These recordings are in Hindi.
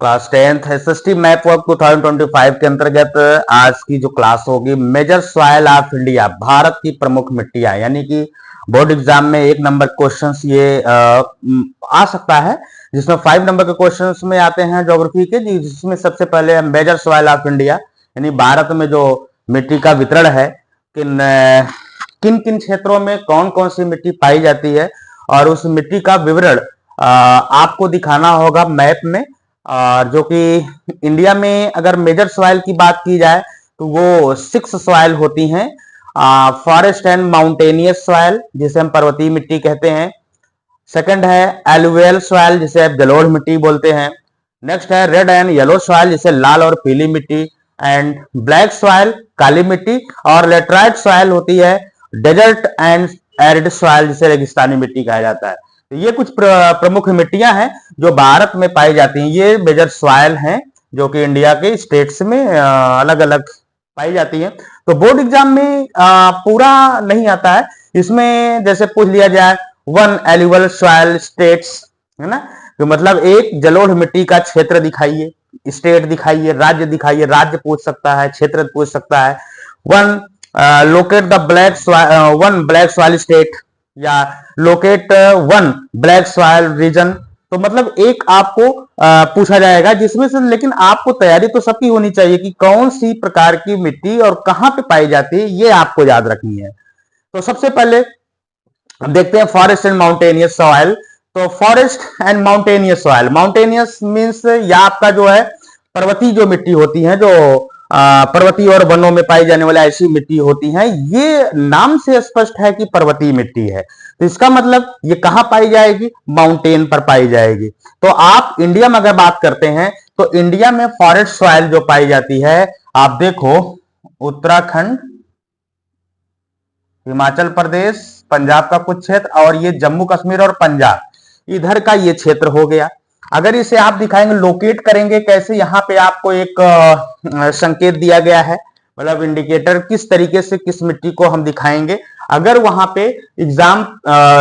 Class 10th SST map work 2025 के अंतर्गत आज की जो क्लास होगी major soil of India, Bharat की प्रमुख मिट्टियां, यानी कि बोर्ड एग्जाम में 1 नंबर क्वेश्चंस ये आ सकता है, जिसमें 5 नंबर के क्वेश्चंस में आते हैं ज्योग्राफी के, जिसमें सबसे पहले मेजर सॉइल ऑफ इंडिया यानी भारत में जो मिट्टी का वितरण है, किन किन क्षेत्रों में कौन कौन सी मिट्टी पाई जाती है, और उस मिट्टी का विवरण आपको दिखाना होगा मैप में। और जो कि इंडिया में अगर मेजर सॉइल की बात की जाए तो वो 6 सॉइल होती हैं। फॉरेस्ट एंड माउंटेनियस सॉइल, जिसे हम पर्वतीय मिट्टी कहते हैं। सेकंड है एलुवियल सॉइल, जिसे आप जलोढ़ मिट्टी बोलते हैं। नेक्स्ट है रेड एंड येलो सॉइल, जिसे लाल और पीली मिट्टी। एंड ब्लैक सॉइल, काली मिट्टी। और लेटराइट सॉइल होती है डेजर्ट एंड एरिड सॉइल, जिसे रेगिस्तानी मिट्टी कहा जाता है। तो ये कुछ प्रमुख मिट्टियां हैं जो भारत में पाई जाती हैं। ये मेजर सॉइल हैं जो कि इंडिया के स्टेट्स में अलग अलग पाई जाती हैं। तो बोर्ड एग्जाम में पूरा नहीं आता है, इसमें जैसे पूछ लिया जाए 1 एलुवियल सॉइल स्टेट्स, है ना, तो मतलब एक जलोढ़ मिट्टी का क्षेत्र दिखाइए, स्टेट दिखाइए, राज्य दिखाइए। राज्य पूछ सकता है, क्षेत्र पूछ सकता है। 1 locate the black 1 black soil state, या लोकेट 1 ब्लैक सॉइल रीजन। तो मतलब एक आपको पूछा जाएगा, जिसमें से लेकिन आपको तैयारी तो सबकी होनी चाहिए कि कौन सी प्रकार की मिट्टी और कहां पे पाई जाती है, ये आपको याद रखनी है। तो सबसे पहले देखते हैं फॉरेस्ट एंड माउंटेनियस सॉइल। तो forest and mountainous soil, mountainous means या आपका जो है पर्वतीय जो मिट्टी होती है, जो पर्वतीय और वनों में पाई जाने वाली ऐसी मिट्टी होती है। ये नाम से स्पष्ट है कि पर्वतीय मिट्टी है, तो इसका मतलब ये कहां पाई जाएगी? माउंटेन पर पाई जाएगी। तो आप इंडिया में अगर बात करते हैं तो इंडिया में फॉरेस्ट सॉइल जो पाई जाती है, आप देखो उत्तराखंड, हिमाचल प्रदेश, पंजाब का कुछ क्षेत्र, और ये जम्मू कश्मीर और पंजाब, इधर का ये क्षेत्र हो गया। अगर इसे आप दिखाएंगे, लोकेट करेंगे कैसे, यहाँ पे आपको एक संकेत दिया गया है, मतलब इंडिकेटर किस तरीके से किस मिट्टी को हम दिखाएंगे। अगर वहां पे एग्जाम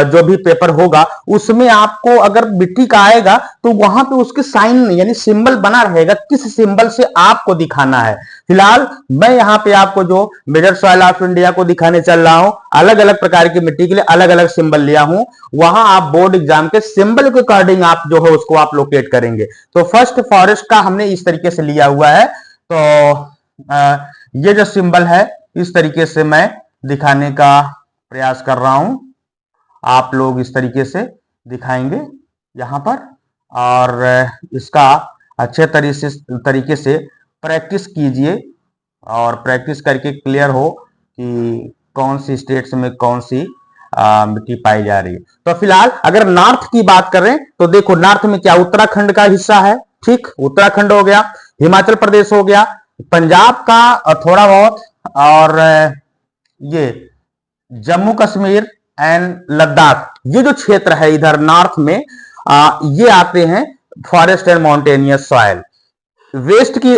जो भी पेपर होगा उसमें आपको अगर मिट्टी का आएगा तो वहां पे उसके साइन यानी सिंबल बना रहेगा, किस सिंबल से आपको दिखाना है। फिलहाल मैं यहाँ पे आपको जो मेजर सॉइल ऑफ इंडिया को दिखाने चल रहा हूं, अलग अलग प्रकार की मिट्टी के लिए अलग अलग सिंबल लिया हूं, वहां आप बोर्ड एग्जाम के सिंबल के अकॉर्डिंग आप जो है उसको आप लोकेट करेंगे। तो फर्स्ट फॉरेस्ट का हमने इस तरीके से लिया हुआ है। तो ये जो सिंबल है इस तरीके से मैं दिखाने का प्रयास कर रहा हूं, आप लोग इस तरीके से दिखाएंगे यहां पर, और इसका अच्छे तरीके से प्रैक्टिस कीजिए, और प्रैक्टिस करके क्लियर हो कि कौन सी स्टेट्स में कौन सी मिट्टी पाई जा रही है। तो फिलहाल अगर नॉर्थ की बात करें तो देखो नॉर्थ में क्या उत्तराखंड का हिस्सा है, ठीक, उत्तराखंड हो गया, हिमाचल प्रदेश हो गया, पंजाब का थोड़ा बहुत, और ये जम्मू कश्मीर एंड लद्दाख, ये जो क्षेत्र है इधर नॉर्थ में, ये आते हैं forest and mountainous soil. West की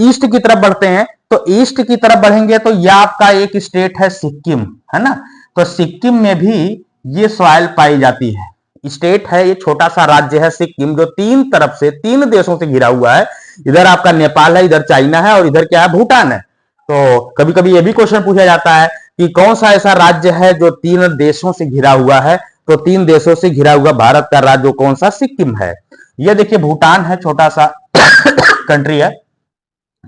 ईस्ट की तरफ बढ़ते हैं, तो ईस्ट की तरफ बढ़ेंगे तो यह आपका एक स्टेट है सिक्किम, है ना। तो सिक्किम में भी ये सॉइल पाई जाती है, स्टेट है, ये छोटा सा राज्य है सिक्किम, जो 3 तरफ से 3 देशों से घिरा हुआ है। इधर आपका नेपाल है, इधर चाइना है, और इधर क्या है? भूटान है। तो कभी कभी ये भी क्वेश्चन पूछा जाता है कि कौन सा ऐसा राज्य है जो 3 देशों से घिरा हुआ है, तो 3 देशों से घिरा हुआ भारत का राज्य कौन सा? सिक्किम है। ये देखिए भूटान है, छोटा सा कंट्री है।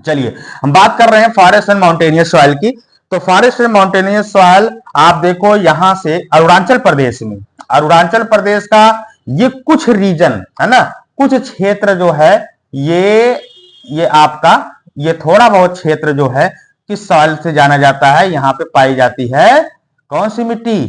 चलिए हम बात कर रहे हैं फॉरेस्ट एंड माउंटेनियस सॉइल की। तो फॉरेस्ट एंड माउंटेनियस सॉइल आप देखो यहां से अरुणाचल प्रदेश में, अरुणाचल प्रदेश का ये कुछ रीजन है ना, कुछ क्षेत्र जो है ये आपका ये थोड़ा बहुत क्षेत्र जो है किस सॉइल से जाना जाता है? यहां पे पाई जाती है कौन सी मिट्टी?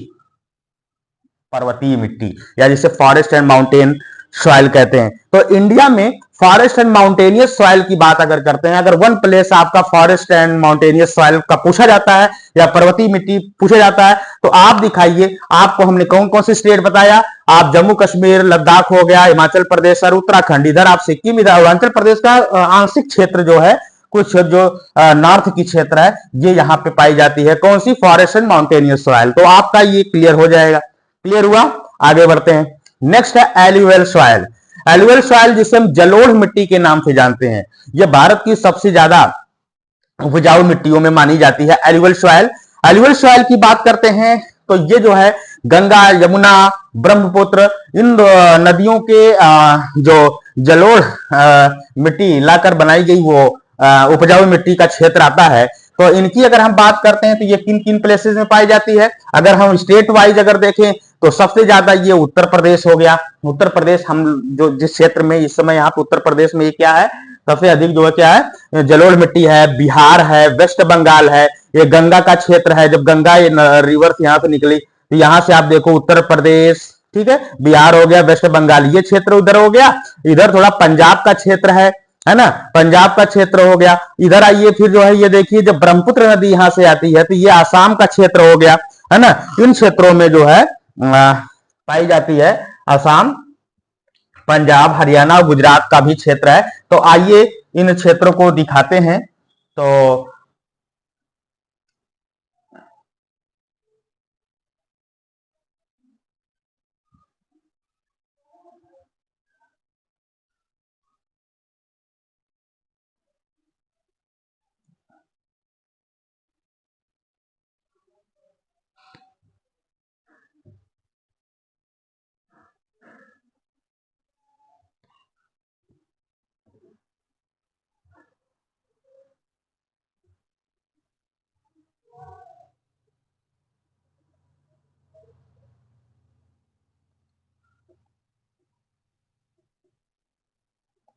पर्वतीय मिट्टी, या जिसे फॉरेस्ट एंड माउंटेन सॉइल कहते हैं। तो इंडिया में फॉरेस्ट एंड माउंटेनियस सॉइल की बात अगर करते हैं, अगर 1 प्लेस आपका फॉरेस्ट एंड माउंटेनियस सॉइल का पूछा जाता है या पर्वतीय मिट्टी पूछा जाता है, तो आप दिखाइए। आपको हमने कौन कौन से स्टेट बताया? आप जम्मू कश्मीर, लद्दाख हो गया, हिमाचल प्रदेश और उत्तराखंड, इधर आप सिक्किम, इधर अरुणाचल प्रदेश का आंशिक क्षेत्र जो है, कुछ जो नॉर्थ की क्षेत्र है, ये यहाँ पे पाई जाती है कौन सी? Forest and mountainous soil. तो आपका ये क्लियर हो जाएगा। क्लियर हुआ? आगे बढ़ते हैं। नेक्स्ट है एलुवियल सॉइल। एलुअल सॉइल जिसे हम जलोढ़ मिट्टी के नाम से जानते हैं, यह भारत की सबसे ज्यादा उपजाऊ मिट्टियों में मानी जाती है एलुअल सॉइल। एलुअल सॉइल की बात करते हैं तो ये जो है गंगा, यमुना, ब्रह्मपुत्र इन नदियों के जो जलोढ़ मिट्टी लाकर बनाई गई वो उपजाऊ मिट्टी का क्षेत्र आता है। तो इनकी अगर हम बात करते हैं तो ये किन किन प्लेसेस में पाई जाती है, अगर हम स्टेट वाइज अगर देखें तो सबसे ज्यादा ये उत्तर प्रदेश हो गया। उत्तर प्रदेश हम जो जिस क्षेत्र में इस समय यहाँ पे उत्तर प्रदेश में ये क्या है, सबसे अधिक जो है क्या है, जलोढ़ मिट्टी है। बिहार है, वेस्ट बंगाल है, ये गंगा का क्षेत्र है, जब गंगा रिवर यहाँ से निकली तो यहाँ से आप देखो उत्तर प्रदेश, ठीक है, बिहार हो गया, वेस्ट बंगाल ये क्षेत्र उधर हो गया। इधर थोड़ा पंजाब का क्षेत्र है ना, पंजाब का क्षेत्र हो गया। इधर आइए फिर जो है ये देखिए जब ब्रह्मपुत्र नदी यहां से आती है तो ये आसाम का क्षेत्र हो गया, है ना। इन क्षेत्रों में जो है पाई जाती है। आसाम, पंजाब, हरियाणा और गुजरात का भी क्षेत्र है। तो आइए इन क्षेत्रों को दिखाते हैं। तो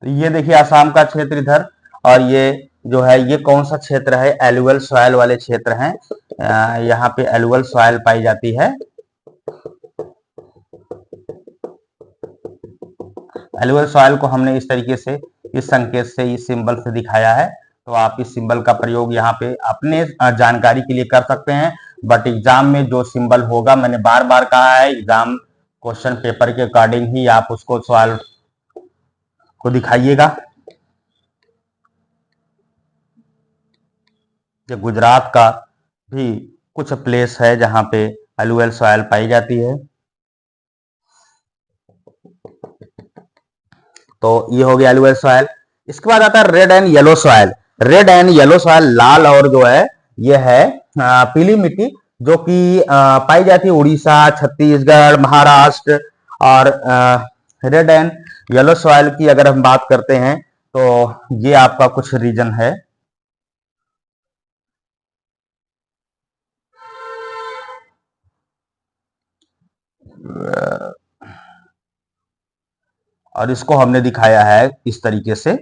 ये देखिए आसाम का क्षेत्र इधर, और ये जो है ये कौन सा क्षेत्र है, एलुअल सॉइल वाले क्षेत्र हैं। यहाँ पे एलुअल सॉइल पाई जाती है। एलुअल सॉइल को हमने इस तरीके से, इस संकेत से, इस सिंबल से दिखाया है। तो आप इस सिंबल का प्रयोग यहाँ पे अपने जानकारी के लिए कर सकते हैं, बट एग्जाम में जो सिंबल होगा, मैंने बार बार कहा है, एग्जाम क्वेश्चन पेपर के अकॉर्डिंग ही आप उसको सॉल्व को दिखाइएगा। ये गुजरात का भी कुछ प्लेस है जहां पे एलुअल सॉइल पाई जाती है। तो ये हो गया एलुअल सॉइल। इसके बाद आता है red and yellow soil. Red and yellow soil, लाल और जो है ये है पीली मिट्टी, जो कि पाई जाती है उड़ीसा, छत्तीसगढ़, महाराष्ट्र। और रेड एंड येलो सॉइल की अगर हम बात करते हैं तो ये आपका कुछ रीजन है। और इसको हमने दिखाया है इस तरीके से।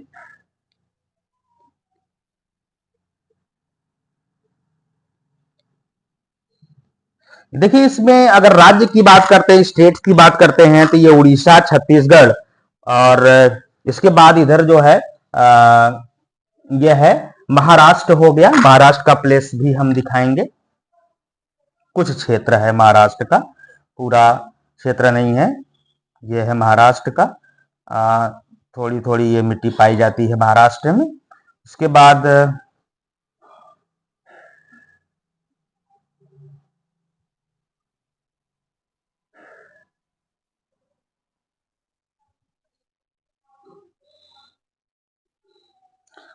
देखिए इसमें अगर राज्य की बात करते हैं, स्टेट की बात करते हैं, तो ये उड़ीसा, छत्तीसगढ़, और इसके बाद इधर जो है ये है महाराष्ट्र हो गया। महाराष्ट्र का प्लेस भी हम दिखाएंगे। कुछ क्षेत्र है महाराष्ट्र का, पूरा क्षेत्र नहीं है। ये है महाराष्ट्र का, थोड़ी थोड़ी ये मिट्टी पाई जाती है महाराष्ट्र में। उसके बाद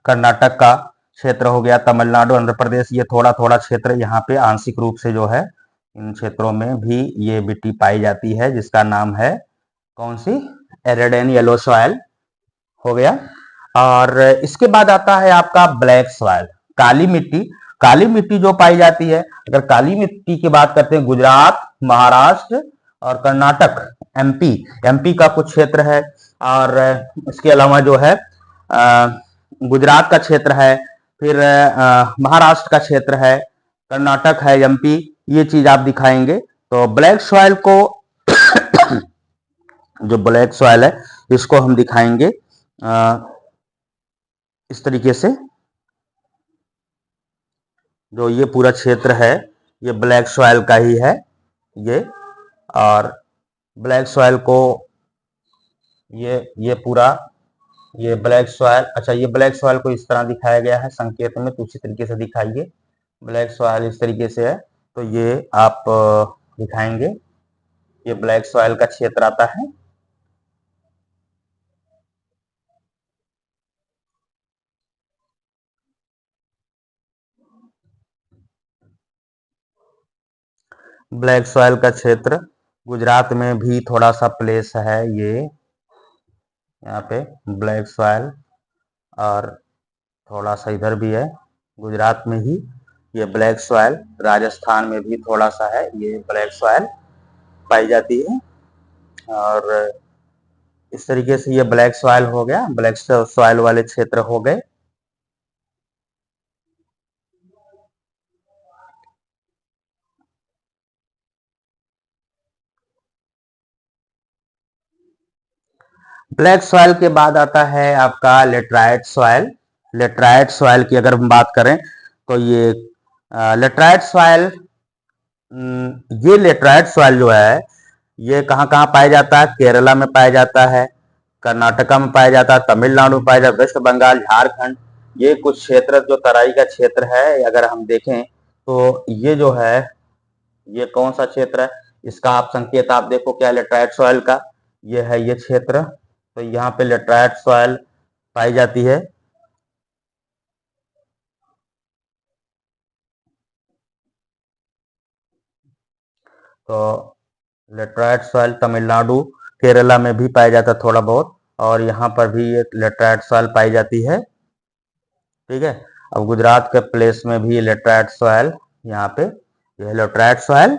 कर्नाटक का क्षेत्र हो गया, तमिलनाडु, आंध्र प्रदेश, ये थोड़ा थोड़ा क्षेत्र यहाँ पे आंशिक रूप से जो है इन क्षेत्रों में भी ये मिट्टी पाई जाती है, जिसका नाम है कौन सी, रेड एंड येलो सॉइल हो गया। और इसके बाद आता है आपका ब्लैक सॉइल, काली मिट्टी। काली मिट्टी जो पाई जाती है, अगर काली मिट्टी की बात करते हैं, गुजरात, महाराष्ट्र और कर्नाटक, एमपी, एमपी का कुछ क्षेत्र है। और इसके अलावा जो है गुजरात का क्षेत्र है, फिर महाराष्ट्र का क्षेत्र है, कर्नाटक है, एमपी, ये चीज आप दिखाएंगे। तो ब्लैक सॉइल को जो ब्लैक सॉइल है इसको हम दिखाएंगे इस तरीके से। जो ये पूरा क्षेत्र है ये ब्लैक सॉइल का ही है ये। और ब्लैक सॉइल को ये पूरा ये ब्लैक सॉइल, अच्छा ये ब्लैक सॉइल को इस तरह दिखाया गया है संकेत में, तो उसी तरीके से दिखाइए। ब्लैक सॉइल इस तरीके से है, तो ये आप दिखाएंगे, ये ब्लैक सॉइल का क्षेत्र आता है। ब्लैक सॉइल का क्षेत्र गुजरात में भी थोड़ा सा प्लेस है ये, यहाँ पे ब्लैक सॉइल, और थोड़ा सा इधर भी है गुजरात में ही ये ब्लैक सॉइल, राजस्थान में भी थोड़ा सा है ये ब्लैक सॉइल पाई जाती है। और इस तरीके से ये ब्लैक सॉइल हो गया, ब्लैक सॉइल वाले क्षेत्र हो गए। ब्लैक सॉइल के बाद आता है आपका लेटराइट सॉइल। लेटराइट सॉइल की अगर हम बात करें तो ये लेटराइट सॉइल, ये लेटराइट सॉइल जो है ये कहाँ कहाँ पाया जाता है? केरला में पाया जाता है, कर्नाटका में पाया जाता है, तमिलनाडु में पाया जाता है, वेस्ट बंगाल, झारखंड, ये कुछ क्षेत्र जो तराई का क्षेत्र है अगर हम देखें तो ये जो है ये कौन सा क्षेत्र है? इसका आप संकेत आप देखो क्या लेटराइट सॉइल का, ये है ये क्षेत्र, तो यहाँ पे लेटराइट सॉइल पाई जाती है। तो लेटराइट सॉइल तमिलनाडु, केरला में भी पाया जाता है थोड़ा बहुत, और यहाँ पर भी ये लेटराइट सॉइल पाई जाती है। ठीक है, अब गुजरात के प्लेस में भी लेटराइट सॉइल, यहाँ पे यह लेटराइट सॉइल।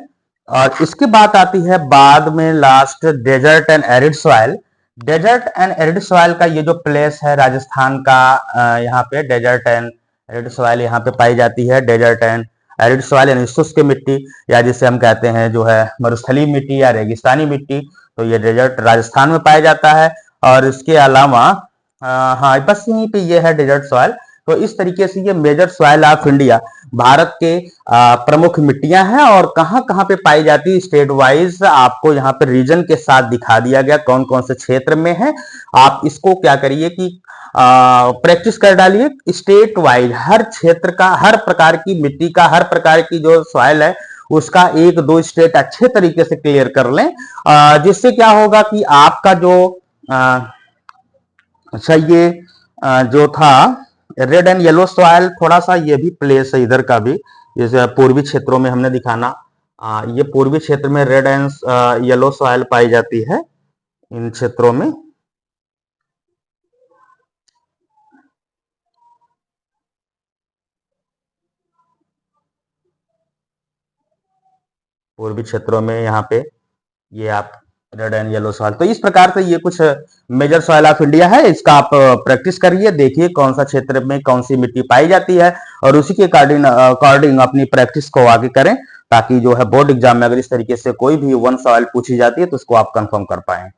और इसकी बात आती है बाद में last desert and arid soil. Desert and arid soil का ये जो प्लेस है राजस्थान का, यहाँ पे डेजर्ट एंड एरिड सॉइल यहाँ पे पाई जाती है। डेजर्ट एंड एरिड सॉइल यानी शुष्क मिट्टी, या जिसे हम कहते हैं जो है मरुस्थलीय मिट्टी या रेगिस्तानी मिट्टी, तो ये डेजर्ट राजस्थान में पाया जाता है। और इसके अलावा हाँ बस यहीं पे ये है डेजर्ट सॉइल। तो इस तरीके से ये major soil of India, Bharat के प्रमुख मिट्टियां हैं और कहां कहां पे पाई जाती है स्टेट वाइज आपको यहाँ पे रीजन के साथ दिखा दिया गया कौन कौन से क्षेत्र में है। आप इसको क्या करिए कि प्रैक्टिस कर डालिए, स्टेट वाइज हर क्षेत्र का, हर प्रकार की मिट्टी का, हर प्रकार की जो सॉइल है उसका एक दो स्टेट अच्छे तरीके से क्लियर कर लें, जिससे क्या होगा कि आपका जो अच्छा ये जो था रेड एंड येलो सॉइल, थोड़ा सा ये भी प्लेस है इधर का भी, जैसे पूर्वी क्षेत्रों में हमने दिखाना, ये पूर्वी क्षेत्र में रेड एंड येलो सॉइल पाई जाती है इन क्षेत्रों में। पूर्वी क्षेत्रों में यहाँ पे ये आप रेड एंड येलो सॉइल, तो इस प्रकार से ये कुछ मेजर सॉइल ऑफ इंडिया है। इसका आप प्रैक्टिस करिए, देखिए कौन सा क्षेत्र में कौन सी मिट्टी पाई जाती है और उसी के अकॉर्डिंग अपनी प्रैक्टिस को आगे करें, ताकि जो है बोर्ड एग्जाम में अगर इस तरीके से कोई भी वन सॉइल पूछी जाती है तो उसको आप कंफर्म कर पाए।